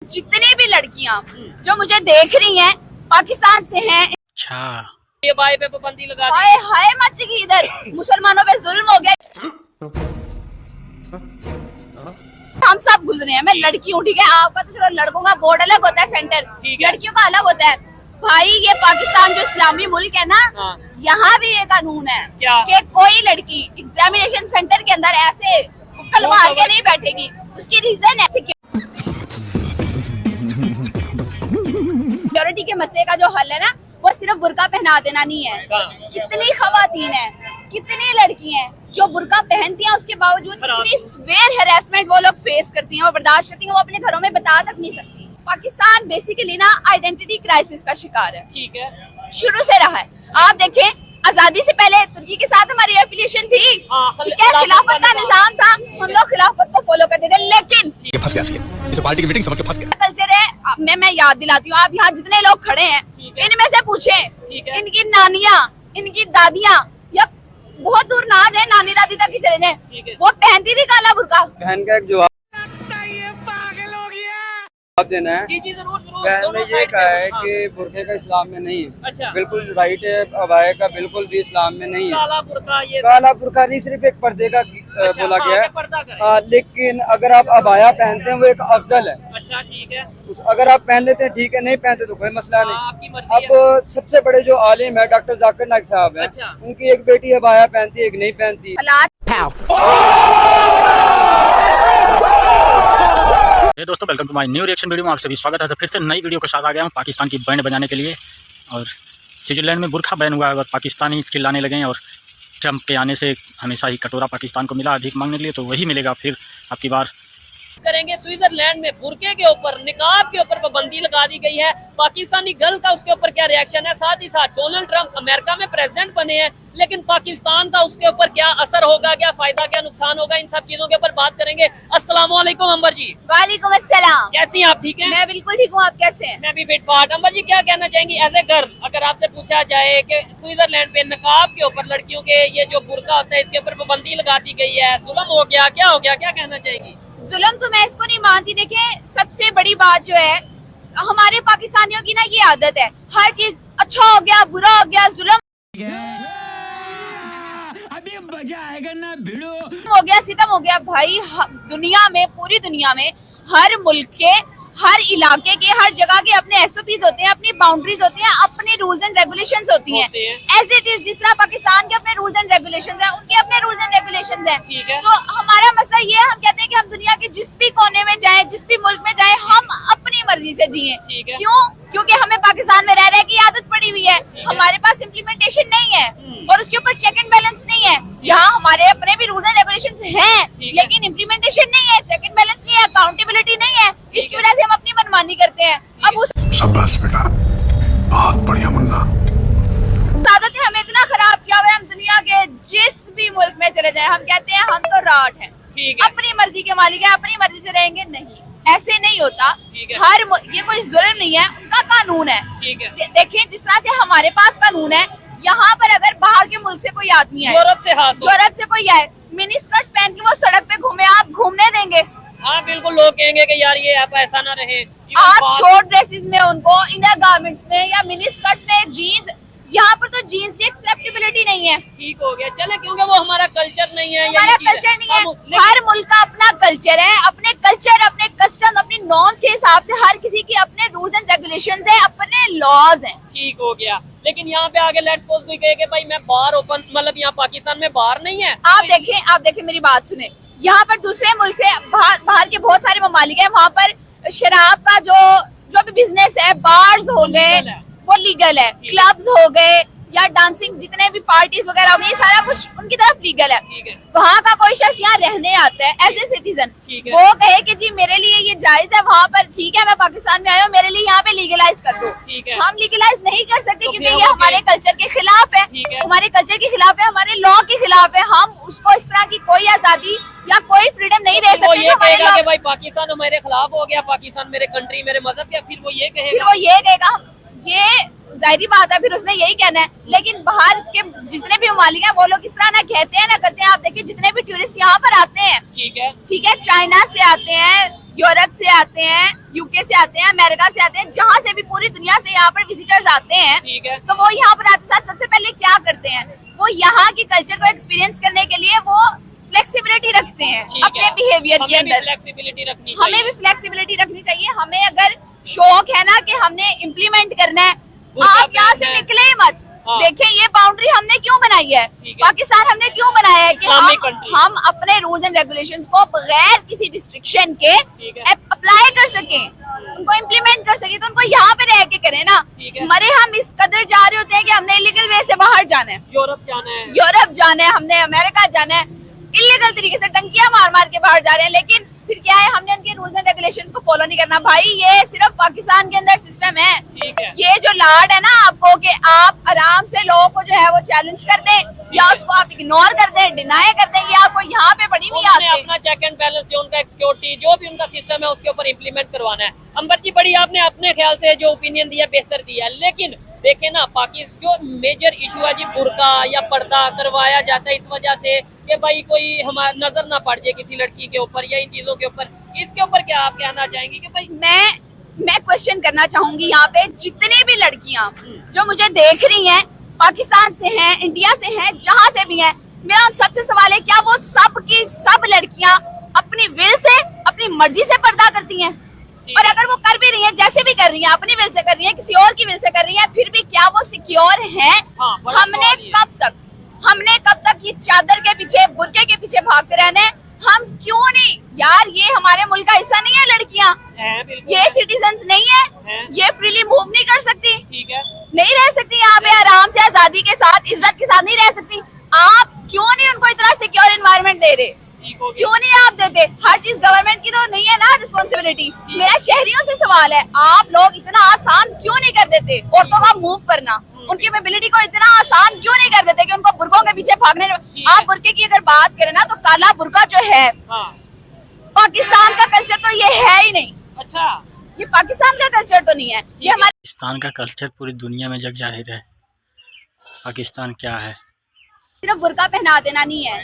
जितनी भी लड़कियां जो मुझे देख रही हैं पाकिस्तान से हैं। अच्छा, ये बाय पे पाबंदी लगा दी। हाय हाय मच गई इधर, मुसलमानों पे जुल्म हो गया। हम सब गुजरे हैं, मैं लड़की हूँ, ठीक है। आपका तो चलो लड़कों का बोर्ड अलग होता है, सेंटर, लड़कियों का अलग होता है। भाई ये पाकिस्तान जो इस्लामी मुल्क है ना, यहाँ भी ये कानून है कि कोई लड़की एग्जामिनेशन सेंटर के अंदर ऐसे उकल मार के नहीं बैठेगी। उसकी रीजन है सिक्योरिटी के मसले का जो हल है ना, वो सिर्फ बुर्का पहना देना नहीं है। कितनी खवातीन है, कितनी लड़की हैं जो बुर्का पहनती हैं, उसके बावजूद इतनी स्वेयर हैरेसमेंट वो लोग फेस करती हैं, वो बर्दाश्त करती हैं, वो अपने घरों में बता तक नहीं सकती। पाकिस्तान बेसिकली ना आइडेंटिटी क्राइसिस का शिकार है, ठीक है, शुरू से रहा है। आप देखें, आजादी से पहले तुर्की के साथ हमारी एफिलिएशन थी, ठीक है, खिलाफत का निजाम था, हम लोग खिलाफत को फॉलो करते थे। लेकिन फंस गया, इस पार्टी की मीटिंग समझ के फंस गया। कल्चर है, मैं याद दिलाती हूँ, आप यहाँ जितने लोग खड़े हैं इनमें से पूछें, इनकी नानियाँ, इनकी दादियाँ, या बहुत दूर ना जाए, नानी दादी तक ही चले जाए, वो पहनती थी काला बुर्का। बहन का एक जवाब देना है। जी जी जरूर जरूर। बहन ने ये कहा है कि बुर्के का इस्लाम में नहीं है। अच्छा। बिल्कुल राइट है, अबाया का बिल्कुल भी इस्लाम में नहीं है। काला बुर्का, ये काला बुर्का नहीं, सिर्फ एक पर्दे का बोला गया पर्दा करें। है। लेकिन अगर आप अबाया पहनते हैं वो एक अफजल है। अच्छा ठीक है, अगर आप पहन लेते हैं ठीक है, नहीं पहनते तो कोई मसला आपकी नहीं। मर्जी अब सबसे बड़े जो आलिम है डॉक्टर जाकिर नाइक साहब है, अच्छा। उनकी एक बेटी अबाया पहनती है, एक नहीं पहनती। दोस्तों welcome to my new reaction video में आप सभी स्वागत है। तो फिर से नई वीडियो के साथ आ गया हूँ पाकिस्तान की बैंड बजाने के लिए। और स्विट्जरलैंड में बुरखा बैन हुआ है और पाकिस्तानी चिल्लाने लगे हैं। और ट्रंप के आने से हमेशा ही कटोरा पाकिस्तान को मिला अधिक मांगने के लिए, तो वही मिलेगा फिर आपकी बार। करेंगे। स्विट्जरलैंड में बुर्के के ऊपर, निकाब के ऊपर पाबंदी लगा दी गई है। पाकिस्तानी गर्ल का उसके ऊपर क्या रिएक्शन है, साथ ही साथ डोनाल्ड ट्रंप अमेरिका में प्रेसिडेंट बने हैं, लेकिन पाकिस्तान का उसके ऊपर क्या असर होगा, क्या फायदा क्या नुकसान होगा, इन सब चीजों के ऊपर बात करेंगे। अस्सलाम वालेकुम अंबर जी। वालेकुम अस्सलाम। कैसी हैं आप, ठीक हैं? मैं बिल्कुल ठीक हूँ, आप कैसे हैं? मैं भी फिट फाट। अंबर जी क्या कहना चाहेंगी एज ए गर्ल, अगर आपसे पूछा जाए कि स्विट्जरलैंड पे निकाब के ऊपर लड़कियों के ये जो बुर्का होता है इसके ऊपर पाबंदी लगा दी गई है, जुल्म हो गया, क्या हो गया, क्या कहना चाहेंगी? जुल्म तो मैं इसको नहीं मानती। देखें, सबसे बड़ी बात जो है, हमारे पाकिस्तानियों की ना ये आदत है, हर चीज अच्छा हो गया, बुरा हो गया, जुल्म अभी मजा आएगा ना भिड़ो हो गया, सितम हो गया। भाई दुनिया में, पूरी दुनिया में हर मुल्क के, हर इलाके के, हर जगह के अपने एसओपीज होते हैं, अपनी बाउंड्रीज होती हैं, अपने रूल्स एंड रेगुलेशंस होती हैं। एज इट इज, जिस तरह पाकिस्तान के अपने रूल्स एंड रेगुलेशंस हैं, उनके अपने रूल्स एंड रेगुलेशंस हैं। तो हमारा मसला ये है, हम कहते हैं कि हम दुनिया के जिस भी कोने में जाएं, जिस भी मुल्क में जाएं, हम अपनी मर्जी से जिए। क्यों? क्योंकि हमें पाकिस्तान में रह रहे की आदत पड़ी हुई है, हमारे पास इम्प्लीमेंटेशन नहीं है और उसके ऊपर चेक एंड बैलेंस नहीं है। यहाँ हमारे अपने भी रूल्स एंड रेगुलेशंस हैं, लेकिन इम्प्लीमेंटेशन नहीं है, चेक एंड बैलेंस नहीं है, अकाउंटेबिलिटी नहीं है। इसकी वजह से हम अपनी मनमानी करते हैं। अब उस शाबाश बेटा, बहुत बढ़िया मुन्ना। आदत है हमें इतना खराब किया हुआ है, हम दुनिया के जिस भी मुल्क में चले जाएं, हम कहते हैं हम तो राट हैं, अपनी मर्जी के मालिक है, अपनी मर्जी से रहेंगे। नहीं, ऐसे नहीं होता। हर ये कोई जुल्म नहीं है, उनका कानून है। देखिए, जिस तरह से हमारे पास कानून है, यहाँ पर अगर बाहर के मुल्क से कोई आदमी आए, यूरोप से कोई आए, मिनी स्कर्ट पहन के वो सड़क पे घूमे, आप घूमने देंगे? हाँ बिल्कुल, लोग कहेंगे कि यार ये आप ऐसा ना रहे। आप शॉर्ट ड्रेसेस में उनको, इनर गारमेंट्स में या मिनी स्कर्ट्स में, जीन्स, यहाँ पर तो जीन्स की एक्सेप्टेबिलिटी नहीं है। ठीक हो गया, चले, क्योंकि वो हमारा कल्चर नहीं है, हमारा कल्चर नहीं है। हर मुल्क का अपना कल्चर है, अपने कल्चर, अपने कस्टम, अपनी नॉर्म्स के हिसाब से हर किसी के अपने रूल्स एंड रेगुलेशंस हैं, अपने लॉज हैं। ठीक हो गया, लेकिन यहाँ पे आगे लेट्स सपोज कोई कहे कि भाई मैं बार ओपन, मतलब यहाँ पाकिस्तान में बार नहीं है। आप देखें मेरी बात सुने, यहाँ पर दूसरे मुल्क से बाहर के बहुत सारे ममालिक है, वहाँ पर शराब का जो भी बिजनेस है, बार्स हो गए, वो लीगल है, क्लब्स हो गए या डांसिंग, जितने भी पार्टीज वगैरह हो गई, सारा कुछ उनकी तरफ लीगल है। वहाँ का कोई शख्स यहाँ रहने आता है एज ए सिटीजन, वो कहे कि जी मेरे लिए ये जायज है, वहाँ पर ठीक है, मैं पाकिस्तान में आया हूँ, मेरे लिए यहाँ पे लीगलाइज कर दो। हम लीगलाइज नहीं कर सकते, क्योंकि ये हमारे कल्चर के खिलाफ है, हमारे कल्चर के खिलाफ है, हमारे लॉ के खिलाफ है। हम उसको इस तरह की कोई आजादी या कोई फ्रीडम नहीं दे सकते। ये कहेगा कि भाई पाकिस्तान मेरे खिलाफ हो गया, पाकिस्तान मेरे कंट्री, मेरे मजहब के, फिर वो ये कहेगा, ये जाहिर बात है, फिर उसने यही कहना है। लेकिन बाहर के जितने भी ममालिक हैं, वो लोग इस तरह ना कहते हैं ना करते हैं। आप देखिए, जितने भी टूरिस्ट यहाँ पर आते हैं, ठीक है, चाइना से आते हैं, यूरोप से आते हैं, यूके से आते हैं, अमेरिका से आते हैं, जहाँ से भी पूरी दुनिया से यहाँ पर विजिटर्स आते हैं, ठीक है। तो वो यहाँ पर आते साथ सबसे पहले क्या करते हैं, वो यहाँ की कल्चर को एक्सपीरियंस करने के लिए वो फ्लेक्सिबिलिटी रखते हैं ठीक अपने है। बिहेवियर के हमें भी अंदर। फ्लेक्सिबिलिटी रखनी हमें चाहिए। भी फ्लेक्सिबिलिटी रखनी चाहिए। हमें अगर शौक है ना कि हमने इम्प्लीमेंट करना है, बुर्का आप यहाँ से पहनना है। निकले ही मत। हाँ। देखिए ये बाउंड्री हमने क्यों बनाई है, ठीक है। पाकिस्तान हमने क्यों बनाया है कि इस्लामिक कंट्री। हम अपने रूल्स एंड रेगुलेशंस को बगैर किसी रिस्ट्रिक्शन के ठीक है। अप्लाई कर सकें, उनको इम्प्लीमेंट कर सकें। तो उनको यहाँ पे रह के करें ना। ठीक है। मरे हम इस कदर जा रहे होते हैं कि हमने इलीगल वे से बाहर जाना है, यूरोप जाना है। यूरोप जाना है, हमने अमेरिका जाना है, इलीगल तरीके से टंकियां मार मार के बाहर जा रहे हैं। लेकिन फिर क्या है, हमने उनके रूल्स एंड रेगुलेशंस को फॉलो नहीं करना। भाई ये सिर्फ पाकिस्तान के अंदर सिस्टम है। ठीक है। ये जो लाड है ना आपको कि आप आराम से लोगों को जो है वो चैलेंज कर दें या उसको आप इग्नोर कर दें, डिनाई कर दें, ये आपको यहाँ पे बड़ी हुई उन्होंने आदत अपना चेक एंड बैलेंस जो उनका एक सिक्योरिटी जो भी उनका सिस्टम है उसके ऊपर इम्प्लीमेंट करवाना है। अंबर जी बड़ी आपने अपने ख्याल से जो ओपिनियन दिया बेहतर दिया है, लेकिन देखे ना पाकिस्तान जो मेजर इशू है जी बुर्का या पर्दा करवाया जाता है इस वजह से कि भाई कोई हमारा नजर ना पड़ जाए किसी लड़की के ऊपर या इन चीजों के ऊपर, इसके ऊपर क्या आप कहना चाहेंगे कि भाई मैं क्वेश्चन करना चाहूंगी यहाँ पे जितनी भी लड़कियां जो मुझे देख रही हैं, पाकिस्तान से हैं, इंडिया से हैं, जहाँ से भी हैं, मेरा उन सबसे सवाल है, क्या वो सब की सब लड़कियां अपनी विल से अपनी मर्जी से पर्दा करती हैं? और अगर वो कर भी रही हैं, जैसे भी कर रही हैं, अपनी विल से कर रही हैं, किसी और की विल से कर रही हैं, फिर भी क्या वो सिक्योर हैं? हाँ, बड़ा हमने सवाल ये है। हमने कब तक ये चादर के पीछे, बुर्के के पीछे भागते रहना है? हम क्यों नहीं यार, ये हमारे मुल्क का हिस्सा नहीं है लड़कियां, है बिल्कुल ये सिटीजन्स नहीं है, हैं। ये फ्रीली मूव नहीं कर सकती, ठीक है। नहीं रह सकती यहाँ पे आराम से आजादी के साथ, इज्जत के साथ नहीं रह सकती। आप क्यों नहीं उनको इतना सिक्योर एनवायरनमेंट दे रहे? ठीक हो गया। क्यों नहीं आप देते? हर चीज गवर्नमेंट की तो नहीं है ना रिस्पॉन्सिबिलिटी। मेरा शहरियों से सवाल है, आप लोग इतना आसान क्यों नहीं कर देते औरतों का मूव करना, उनकी मोबिलिटी को इतना आसान क्यों नहीं कर देते कि उनको बुर्कों के पीछे भागने। आप बुर्के की अगर बात करें ना, तो काला बुर्का जो है हाँ। पाकिस्तान का कल्चर तो ये है ही नहीं। अच्छा। ये पाकिस्तान का कल्चर तो नहीं है, ये हमारे पाकिस्तान का कल्चर पूरी दुनिया में जग जाहिर है। पाकिस्तान क्या है? सिर्फ बुर्का पहना देना नहीं है।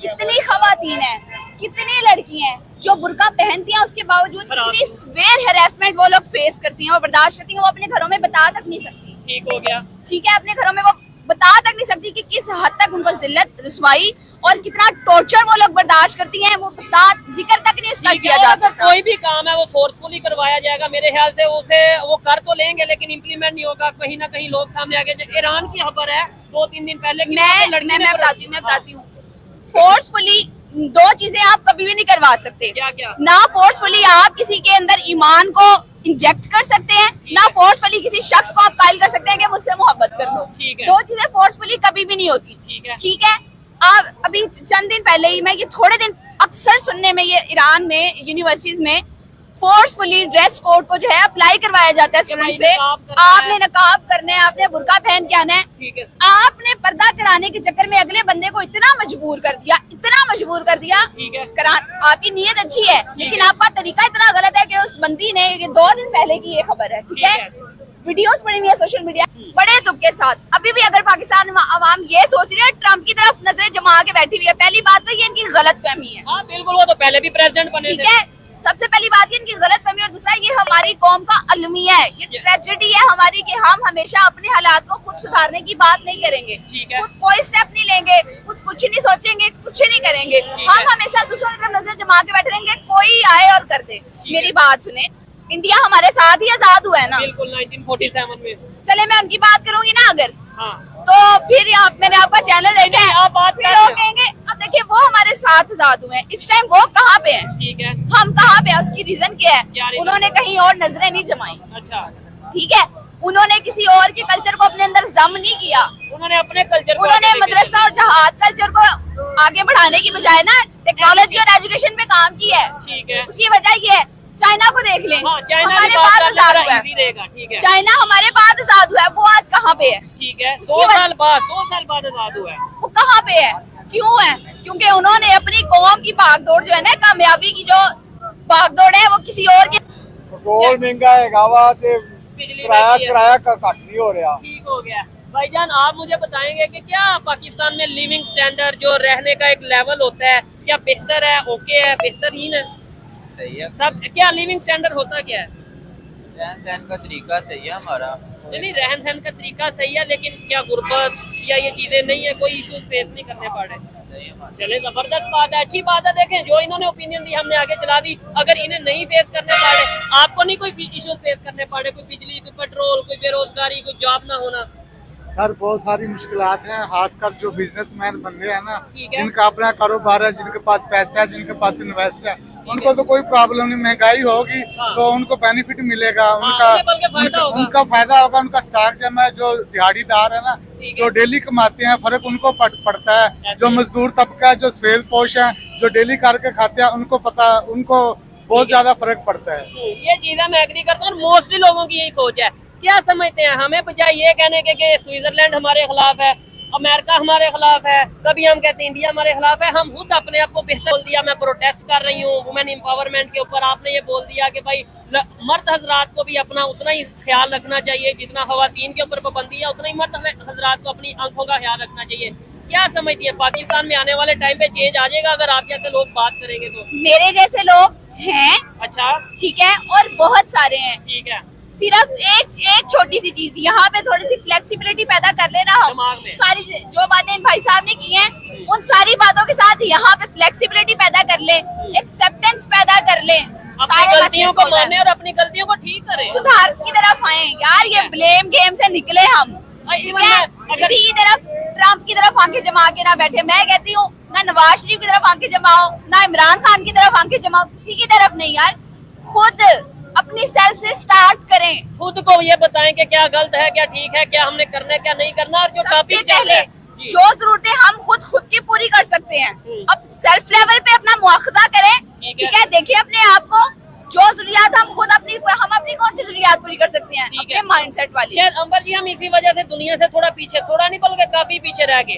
कितनी खवातीन हैं, कितनी लड़की हैं जो बुर्का पहनती हैं, उसके बावजूद इतनी स्वेयर हैरेसमेंट वो लोग फेस करती हैं, वो बर्दाश्त करती हैं, वो अपने घरों में बता तक नहीं सकती। ठीक हो गया। ठीक है, अपने घरों में वो बता तक नहीं सकती कि किस हद तक उनको जिल्लत, रुसवाई और कितना टॉर्चर वो लोग बर्दाश्त करती हैं, वो बता जिक्र तक नहीं उसका किया जा सकता। कोई भी काम है वो फोर्सफुली करवाया जाएगा, मेरे ख्याल से उसे वो कर तो लेंगे लेकिन इम्प्लीमेंट नहीं होगा। कहीं ना कहीं लोग सामने आगे, ईरान की खबर है 2-3 दिन पहले कि वहाँ पे लड़की ने मैं बताती हूँ फोर्सफुली दो चीजें आप कभी भी नहीं करवा सकते। क्या क्या? ना फोर्सफुली आप किसी के अंदर ईमान को इंजेक्ट कर सकते हैं, ना फोर्सफुली किसी शख्स को आप कायल कर सकते हैं कि मुझसे मोहब्बत कर लो। ठीक है। दो चीजें फोर्सफुली कभी भी नहीं होती। ठीक है। ठीक है। अब अभी चंद दिन पहले ही, मैं ये थोड़े दिन अक्सर सुनने में, ये ईरान में यूनिवर्सिटीज में फोर्सफुली ड्रेस कोड को जो है अप्लाई करवाया जाता है स्टूडेंट से। नकाब करना है। आपने नकाब करना है, आपने बुर्का पहन के आना है। ठीक है। आपने पर्दा कराने के चक्कर में अगले बंदे को इतना मजबूर कर दिया, इतना मजबूर कर दिया। ठीक है। आपकी नीयत अच्छी है, लेकिन आपका तरीका इतना गलत है कि उस बंदी ने, ये 2 दिन पहले की ये खबर है, ठीक है, वीडियोस पड़ी हुई है सोशल मीडिया बड़े दुख के साथ। अभी भी अगर पाकिस्तान में अवाम ये सोच रही है, ट्रम्प की तरफ नजरें जमा के बैठी हुई है, पहली बात तो ये इनकी गलत फहमी है। हाँ बिल्कुल, वो तो पहले भी प्रेसिडेंट बने ठीक थे। है, सबसे पहली बात ये इनकी गलत फहमी, और दूसरा ये हमारी कौम का अलमिया है, ये ट्रेजेडी है हमारी कि हम हमेशा अपने हालात को खुद सुधारने की बात नहीं करेंगे, ठीक है। खुद कोई स्टेप नहीं लेंगे, खुद कुछ नहीं सोचेंगे, कुछ नहीं करेंगे। हम हमेशा दूसरों की तरफ नजर जमा के बैठे रहेंगे, कोई आए और कर दे। मेरी बात सुने, इंडिया हमारे साथ ही आजाद हुआ है ना, बिल्कुल 1947 में। चले मैं उनकी बात करूंगी ना अगर, हाँ। तो फिर मैंने आपका चैनल देखा है, आप बात फिर कर लोग रहे कहेंगे अब देखिए वो हमारे साथ आजाद हुए हैं, इस टाइम वो कहाँ पे हैं, ठीक है। हम कहाँ पे हैं, उसकी रीजन क्या क्या है? reason? उन्होंने कहीं और नजरें नहीं जमाई। अच्छा। ठीक है, उन्होंने किसी और के कल्चर को अपने अंदर जम नहीं किया, उन्होंने अपने कल्चर को उन्होंने आगे लेके मदरसा और जहाद कल्चर को आगे बढ़ाने की बजाय ना टेक्नोलॉजी और एजुकेशन पे काम किया है। ठीक है। उसकी वजह ये है, चाइना को देख लें, हाँ, चाइना हमारे की बाद बात आजाद करना हुआ है, इजी रहेगा। ठीक है। चाइना हमारे बाद आजाद हुआ है, वो आज कहाँ पे है? ठीक है। उसकी 2 वजह- साल बाद 2 साल बाद आजाद हुआ है। वो कहाँ पे है, क्यों है? क्योंकि उन्होंने अपनी कौम की भागदौड़ जो है ना, कामयाबी की जो भागदौड़ है, वो किसी और के पेट्रोल महंगा है, गावा ते बिजली किराया महंगी है। किराया का घट नहीं हो रहा। ठीक हो गया। भाईजान आप मुझे बताएंगे कि क्या पाकिस्तान में लिविंग स्टैंडर्ड जो रहने का एक लेवल होता है, क्या बेहतर है, ओके है, बेहतरीन है? सही है, सब क्या लिविंग स्टैंडर्ड होता क्या है? रहन सहन का तरीका सही है हमारा। चलिए रहन सहन का तरीका सही है, लेकिन क्या गुर्बत या ये चीजें नहीं है, कोई इश्यूज फेस नहीं करने पड़ रहे? सही है हमारा। चले जबरदस्त बात है, अच्छी बात है। देखें जो इन्होंने ओपिनियन दी हमने आगे चला दी। अगर इन्हें नहीं फेस करने पड़े, आपको नहीं कोई इश्यूज फेस करने पड़े, कोई बिजली, कोई पेट्रोल, कोई बेरोजगारी, कोई जॉब ना होना? सर बहुत सारी मुश्किलात हैं, खासकर जो बिजनेसमैन बंदे हैं ना, ठीक है। जिनका अपना कारोबार है, जिनके पास पैसा है, जिनके पास इन्वेस्ट है, उनको तो कोई प्रॉब्लम नहीं। महंगाई होगी हाँ। तो उनको बेनिफिट मिलेगा, उन्हें बल्कि फायदा होगा। उनका फायदा होगा। उनका स्टॉक जमा है, जो दिहाड़ीदार है ना, ठीक है। जो डेली कमाते हैं, फर्क उनको पड़ता है। जो मजदूर तबका है, जो सफेद पोश है, जो डेली करके खाते हैं, उनको बहुत ज्यादा फर्क पड़ता है। ये चीजें मैं एग्री करता हूँ, मोस्टली लोगों की यही सोच है। क्या समझते हैं हमें, बजाय ये कहने के कि स्विट्जरलैंड हमारे खिलाफ है, अमेरिका हमारे खिलाफ है, कभी हम कहते हैं इंडिया हमारे खिलाफ है, हम खुद अपने आप को बेहतर बोल दिया। मैं प्रोटेस्ट कर रही हूँ वुमेन एम्पावरमेंट के ऊपर, आपने ये बोल दिया कि भाई मर्द हजरात को भी अपना उतना ही ख्याल रखना चाहिए, जितना खवातीन के ऊपर पाबंदी है उतना ही मर्द हजरात को अपनी आंखों का ख्याल रखना चाहिए। क्या समझती है पाकिस्तान में आने वाले टाइम पे चेंज आ जाएगा अगर आप जैसे लोग बात करेंगे तो? मेरे जैसे लोग हैं, अच्छा ठीक है, और बहुत सारे हैं। ठीक है, सिर्फ एक छोटी सी चीज, यहाँ पे थोड़ी सी फ्लेक्सिबिलिटी पैदा कर लेना दिमाग हम, में। सारी जो बातें इन भाई साहब ने की हैं, उन सारी बातों के साथ यहाँ पे फ्लेक्सिबिलिटी पैदा कर ले, एक्सेप्टेंस पैदा कर ले, अपनी सारे गलतियों मसले को solve माने और अपनी गलतियों को ठीक करें। सुधार की तरफ आए यार। ये ब्लेम गेम से निकले हम, इवन ठीक है? अगर- किसी की तरफ, ट्रम्प की तरफ आंखें जमा के ना बैठे। मैं कहती हूँ ना नवाज शरीफ की तरफ आंखें जमाओ, ना इमरान खान की तरफ आंखें जमाओ, किसी की तरफ नहीं यार। खुद अपनी सेल्फ से स्टार्ट करें। खुद को ये बताएं कि क्या गलत है, क्या ठीक है, क्या हमने करना है, क्या नहीं करना। और जो सबसे टॉपिक चल पहले रहा है जी। जो जरूरतें हम खुद की पूरी कर सकते हैं, अब सेल्फ लेवल पे अपना मुआखजा करें, ठीक है। ठीक है? देखिए अपने आप को, जो जरूरियात हम अपनी कौन सी जरूरियात पूरी कर सकते हैं, ठीक अपने है। माइंडसेट वाली। शायद अंबर जी हम इसी वजह से दुनिया से थोड़ा पीछे, थोड़ा नहीं बल्कि काफी पीछे रह गए।